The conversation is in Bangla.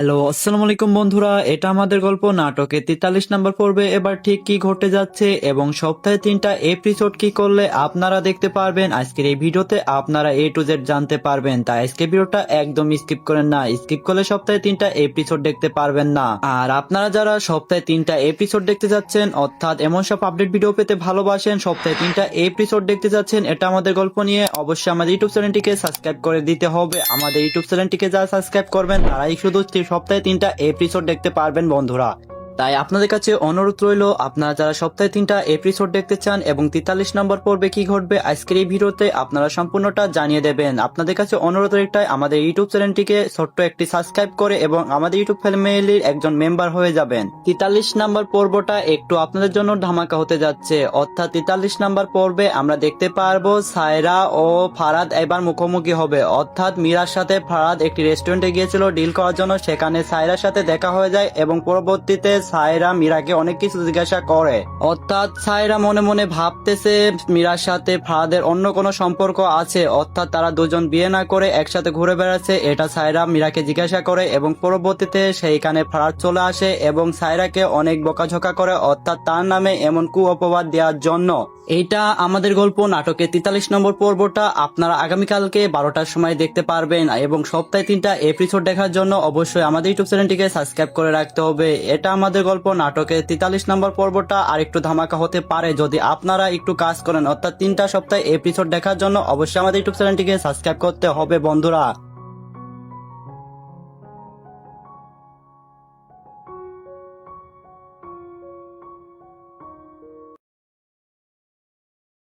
হ্যালো, আসসালামু আলাইকুম বন্ধুরা। এটা আমাদের গল্প নাটকের 43 নম্বর পর্বে এবার ঠিক কি ঘটে যাচ্ছে এবং সপ্তাহে 3টা এপিসোড কি করলে আপনারা দেখতে পারবেন আজকের এই ভিডিওতে আপনারা A to Z জানতে পারবেন। তাই আজকের ভিডিওটা একদম স্কিপ করেন না, স্কিপ করলে সপ্তাহে 3টা এপিসোড দেখতে পারবেন না। আর আপনারা যারা সপ্তাহে 3টা এপিসোড দেখতে যাচ্ছেন অর্থাৎ এমন সব আপডেট ভিডিও পেতে ভালোবাসেন, সপ্তাহে 3টা এপিসোড দেখতে যাচ্ছেন এটা আমাদের গল্প নিয়ে, অবশ্যই আমাদের ইউটিউব চ্যানেলটিকে সাবস্ক্রাইব করে দিতে হবে। আমাদের ইউটিউব চ্যানেলটিকে যারা সাবস্ক্রাইব করবেন তারাই শুধু সপ্তাহে 3টা এপিসোড দেখতে পারবেন বন্ধুরা। তাই আপনাদের কাছে অনুরোধ রইল, আপনারা যারা সপ্তাহে 3টা এপিসোড দেখতে চান এবং 43 নম্বর পর্বে কি ঘটবে আজকের এই ভিডিওতে আপনারা সম্পূর্ণটা জানিয়ে দেবেন। আপনাদের কাছে অনুরোধ একটাই, আমাদের ইউটিউব চ্যানেলটিকে ছোট্ট একটি সাবস্ক্রাইব করে এবং আমাদের ইউটিউব ফ্যামিলির একজন মেম্বার হয়ে যাবেন। 43 নম্বর পর্বটা একটু আপনাদের জন্য ধামাকা হতে যাচ্ছে, অর্থাৎ 43 নম্বর পর্বে আমরা দেখতে পারবো সায়রা ও ফারাদ এবার মুখোমুখি হবে। অর্থাৎ মীরার সাথে ফারাদ একটি রেস্টুরেন্টে গিয়েছিল ডিল করার জন্য, সেখানে সায়রার সাথে দেখা হয়ে যায় এবং পরবর্তীতে সায়রা মীরাকে অনেক কিছু জিজ্ঞাসা করে। অর্থাৎ সায়রা মনে মনে ভাবতেছে মীরার সাথে ফারাদের অন্য কোনো সম্পর্ক আছে, অর্থাৎ তারা দুজন বিয়ে না করে একসাথে ঘুরে বেড়াচ্ছে, এটা সায়রা মীরাকে জিজ্ঞাসা করে এবং পরবর্তীতে সেইখানে ফারাদ চলে আসে এবং সায়রাকে অনেক বকাঝকা করে, অর্থাৎ তার নামে এমন অপবাদ দেওয়ার জন্য। এইটা আমাদের গল্প নাটকের 43 নম্বর পর্বটা আপনারা আগামীকালকে 12টার সময় দেখতে পারবেন এবং সপ্তাহে 3টা এপিসোড দেখার জন্য অবশ্যই আমাদের ইউটিউব চ্যানেলটিকে সাবস্ক্রাইব করে রাখতে হবে। এটা আমাদের গল্প নাটকের 43 নম্বর পর্বটা আর একটু ধামাকা হতে পারে যদি আপনারা একটু কাজ করেন, অর্থাৎ 3টা সপ্তাহে এপিসোড দেখার জন্য অবশ্যই আমাদের ইউটিউব চ্যানেলটিকে সাবস্ক্রাইব করতে হবে বন্ধুরা।